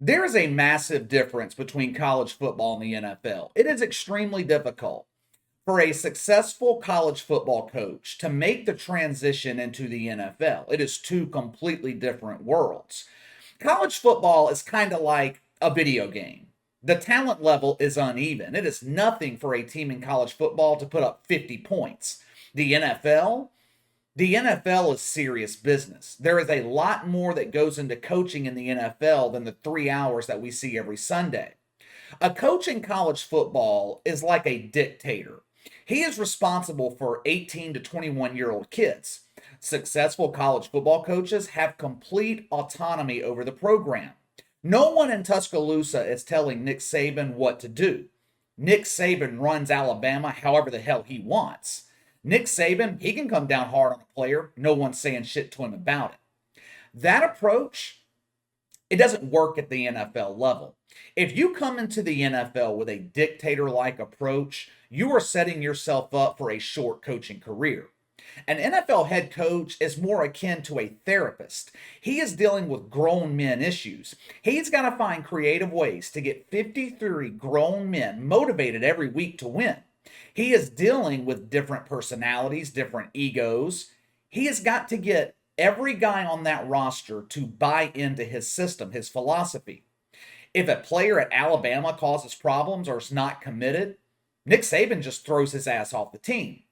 There is a massive difference between college football and the NFL. It is extremely difficult for a successful college football coach to make the transition into the NFL. It is two completely different worlds. College football is kind of like a video game. The talent level is uneven. It is nothing for a team in college football to put up 50 points. The NFL, the NFL is serious business. There is a lot more that goes into coaching in the NFL than the 3 hours that we see every Sunday. A coach in college football is like a dictator. He is responsible for 18 to 21-year-old kids. Successful college football coaches have complete autonomy over the program. No one in Tuscaloosa is telling Nick Saban what to do. Nick Saban runs Alabama however the hell he wants. Nick Saban, he can come down hard on a player. No one's saying shit to him about it. That approach, it doesn't work at the NFL level. If you come into the NFL with a dictator like approach, you are setting yourself up for a short coaching career. An NFL head coach is more akin to a therapist. He is dealing with grown men issues. He's got to find creative ways to get 53 grown men motivated every week to win. He is dealing with different personalities, different egos. He has got to get every guy on that roster to buy into his system, his philosophy. If a player at Alabama causes problems or is not committed, Nick Saban just throws his ass off the team.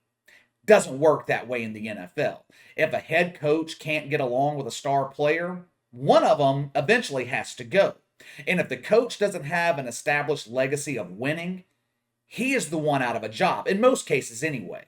Doesn't work that way in the NFL. If a head coach can't get along with a star player, one of them eventually has to go. And if the coach doesn't have an established legacy of winning, he is the one out of a job, in most cases anyway.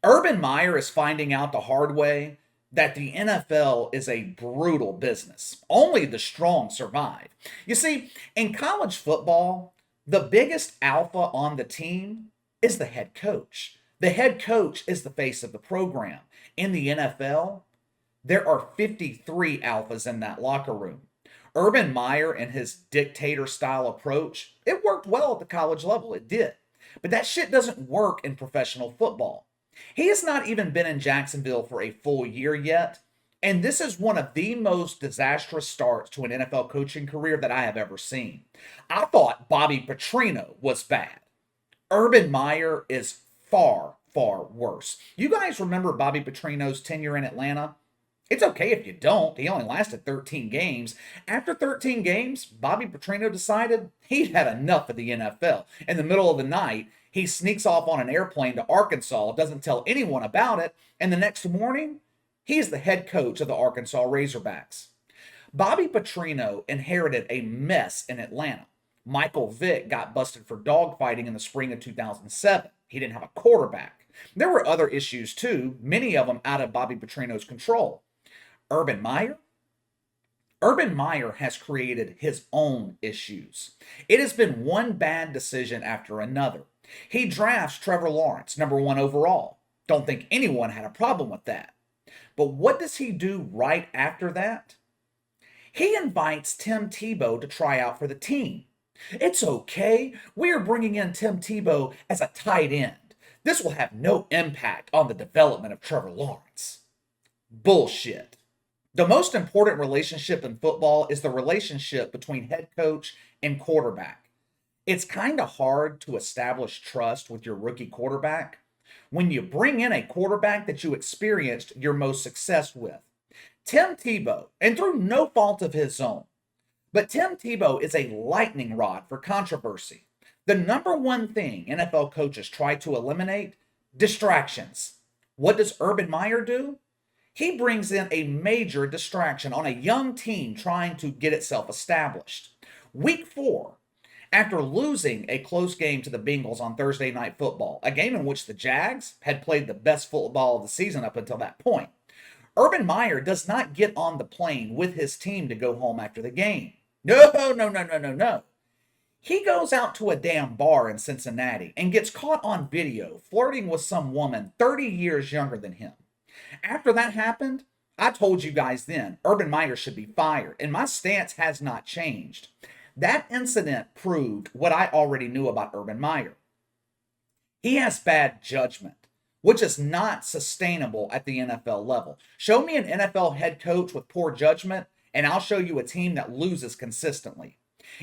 Urban Meyer is finding out the hard way that the NFL is a brutal business. Only the strong survive. You see, in college football, the biggest alpha on the team is the head coach. The head coach is the face of the program. In the NFL, there are 53 alphas in that locker room. Urban Meyer and his dictator style approach, it worked well at the college level. It did. But that shit doesn't work in professional football. He has not even been in Jacksonville for a full year yet. And this is one of the most disastrous starts to an NFL coaching career that I have ever seen. I thought Bobby Petrino was bad. Urban Meyer is far, far worse. You guys remember Bobby Petrino's tenure in Atlanta? It's okay if you don't. He only lasted 13 games. After 13 games, Bobby Petrino decided he'd had enough of the NFL. In the middle of the night, he sneaks off on an airplane to Arkansas, doesn't tell anyone about it, and the next morning, he's the head coach of the Arkansas Razorbacks. Bobby Petrino inherited a mess in Atlanta. Michael Vick got busted for dogfighting in the spring of 2007. He didn't have a quarterback. There were other issues too, many of them out of Bobby Petrino's control. Urban Meyer? Urban Meyer has created his own issues. It has been one bad decision after another. He drafts Trevor Lawrence, number 1 overall. Don't think anyone had a problem with that. But what does he do right after that? He invites Tim Tebow to try out for the team. It's okay. We are bringing in Tim Tebow as a tight end. This will have no impact on the development of Trevor Lawrence. Bullshit. The most important relationship in football is the relationship between head coach and quarterback. It's kind of hard to establish trust with your rookie quarterback when you bring in a quarterback that you experienced your most success with. Tim Tebow, and through no fault of his own, but Tim Tebow is a lightning rod for controversy. The number one thing NFL coaches try to eliminate: distractions. What does Urban Meyer do? He brings in a major distraction on a young team trying to get itself established. Week 4, after losing a close game to the Bengals on Thursday Night Football, a game in which the Jags had played the best football of the season up until that point, Urban Meyer does not get on the plane with his team to go home after the game. No. He goes out to a damn bar in Cincinnati and gets caught on video flirting with some woman 30 years younger than him. After that happened, I told you guys then, Urban Meyer should be fired, and my stance has not changed. That incident proved what I already knew about Urban Meyer. He has bad judgment, which is not sustainable at the NFL level. Show me an NFL head coach with poor judgment, and I'll show you a team that loses consistently.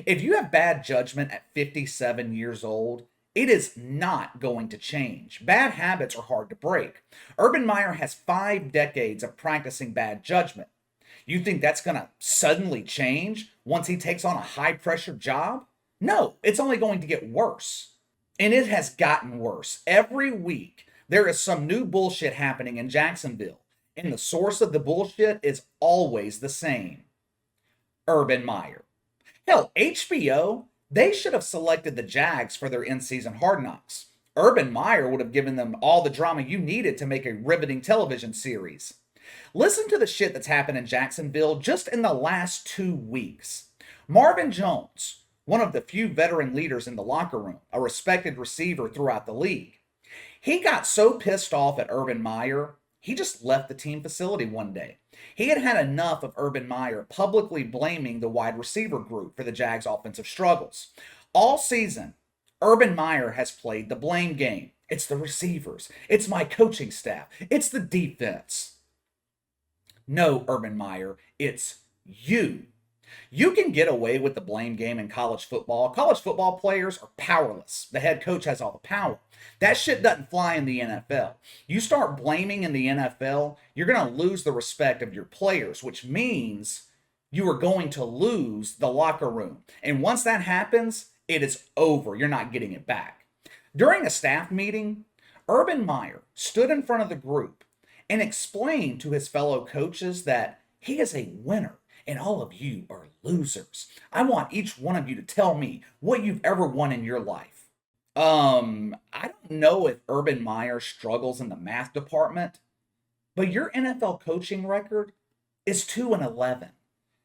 If you have bad judgment at 57 years old, it is not going to change. Bad habits are hard to break. Urban Meyer has 5 decades of practicing bad judgment. You think that's going to suddenly change once he takes on a high pressure job? No, it's only going to get worse. And it has gotten worse. Every week, there is some new bullshit happening in Jacksonville. And the source of the bullshit is always the same: Urban Meyer. Hell, HBO, they should have selected the Jags for their in-season Hard Knocks. Urban Meyer would have given them all the drama you needed to make a riveting television series. Listen to the shit that's happened in Jacksonville just in the last 2 weeks. Marvin Jones, one of the few veteran leaders in the locker room, a respected receiver throughout the league. He got so pissed off at Urban Meyer, he just left the team facility one day. He had had enough of Urban Meyer publicly blaming the wide receiver group for the Jags' offensive struggles. All season, Urban Meyer has played the blame game. It's the receivers. It's my coaching staff. It's the defense. No, Urban Meyer, it's you. You can get away with the blame game in college football. College football players are powerless. The head coach has all the power. That shit doesn't fly in the NFL. You start blaming in the NFL, you're going to lose the respect of your players, which means you are going to lose the locker room. And once that happens, it is over. You're not getting it back. During a staff meeting, Urban Meyer stood in front of the group and explained to his fellow coaches that he is a winner and all of you are losers. I want each one of you to tell me what you've ever won in your life. I don't know if Urban Meyer struggles in the math department, but your NFL coaching record is 2-11.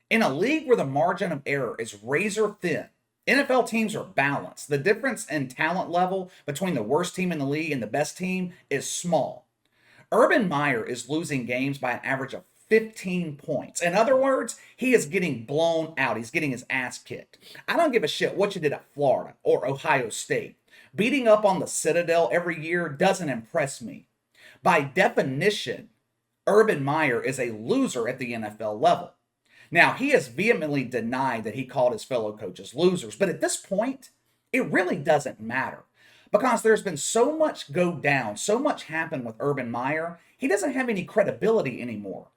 In a league where the margin of error is razor thin, NFL teams are balanced. The difference in talent level between the worst team in the league and the best team is small. Urban Meyer is losing games by an average of 15 points. In other words, he is getting blown out. He's getting his ass kicked. I don't give a shit what you did at Florida or Ohio State. Beating up on the Citadel every year doesn't impress me. By definition, Urban Meyer is a loser at the NFL level. Now, he has vehemently denied that he called his fellow coaches losers, but at this point, it really doesn't matter. Because there's been so much go down, so much happen with Urban Meyer, he doesn't have any credibility anymore.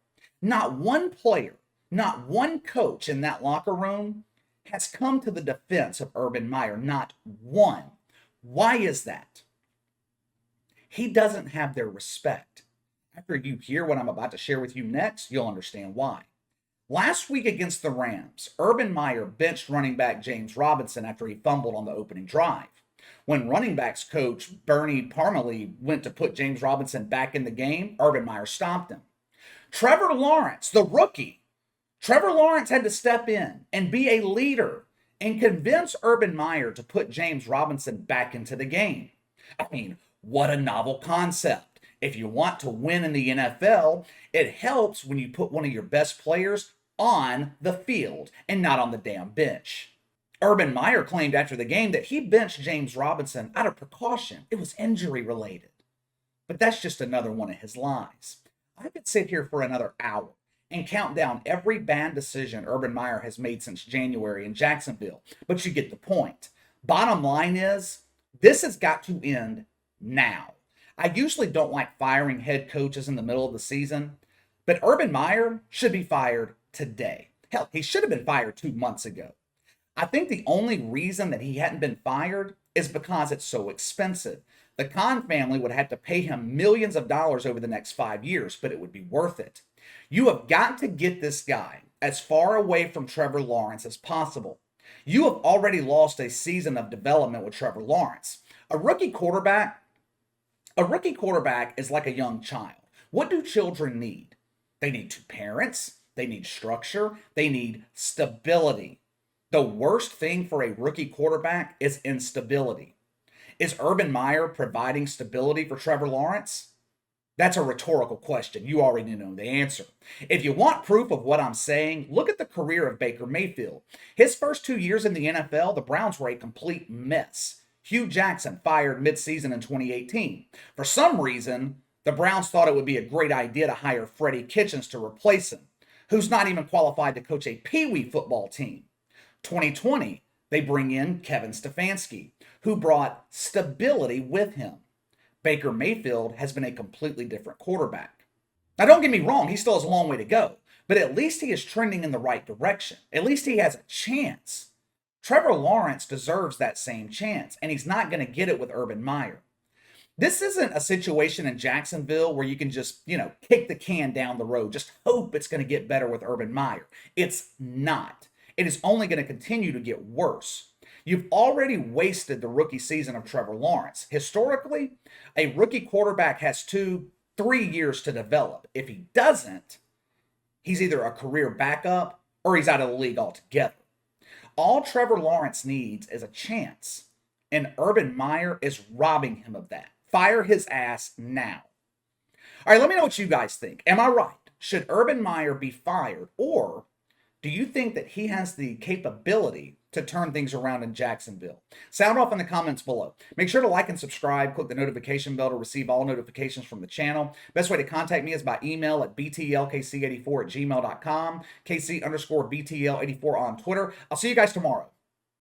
Not one player, not one coach in that locker room has come to the defense of Urban Meyer. Not one. Why is that? He doesn't have their respect. After you hear what I'm about to share with you next, you'll understand why. Last week against the Rams, Urban Meyer benched running back James Robinson after he fumbled on the opening drive. When running backs coach Bernie Parmalee went to put James Robinson back in the game, Urban Meyer stopped him. Trevor Lawrence, the rookie, Trevor Lawrence had to step in and be a leader and convince Urban Meyer to put James Robinson back into the game. I mean, what a novel concept. If you want to win in the NFL, it helps when you put one of your best players on the field and not on the damn bench. Urban Meyer claimed after the game that he benched James Robinson out of precaution. It was injury related. But that's just another one of his lies. I could sit here for another hour and count down every bad decision Urban Meyer has made since January in Jacksonville, but you get the point. Bottom line is, this has got to end now. I usually don't like firing head coaches in the middle of the season, but Urban Meyer should be fired today. Hell, he should have been fired 2 months ago. I think the only reason that he hadn't been fired is because it's so expensive. The Khan family would have to pay him millions of dollars over the next 5 years, but it would be worth it. You have got to get this guy as far away from Trevor Lawrence as possible. You have already lost a season of development with Trevor Lawrence. A rookie quarterback is like a young child. What do children need? They need 2 parents, they need structure, they need stability. The worst thing for a rookie quarterback is instability. Is Urban Meyer providing stability for Trevor Lawrence? That's a rhetorical question. You already know the answer. If you want proof of what I'm saying, look at the career of Baker Mayfield. His first 2 years in the NFL, the Browns were a complete mess. Hugh Jackson fired midseason in 2018. For some reason, the Browns thought it would be a great idea to hire Freddie Kitchens to replace him, who's not even qualified to coach a Pee Wee football team. 2020, they bring in Kevin Stefanski, who brought stability with him. Baker Mayfield has been a completely different quarterback. Now, don't get me wrong, he still has a long way to go, but at least he is trending in the right direction. At least he has a chance. Trevor Lawrence deserves that same chance, and he's not going to get it with Urban Meyer. This isn't a situation in Jacksonville where you can just, kick the can down the road, just hope it's going to get better with Urban Meyer. It's not. It is only going to continue to get worse. You've already wasted the rookie season of Trevor Lawrence. Historically, a rookie quarterback has 2-3 years to develop. If he doesn't, he's either a career backup or he's out of the league altogether. All Trevor Lawrence needs is a chance, and Urban Meyer is robbing him of that. Fire his ass now. All right, let me know what you guys think. Am I right? Should Urban Meyer be fired, or do you think that he has the capability to turn things around in Jacksonville? Sound off in the comments below. Make sure to like and subscribe. Click the notification bell to receive all notifications from the channel. Best way to contact me is by email at btlkc84@gmail.com, KC_BTL84 on Twitter. I'll see you guys tomorrow.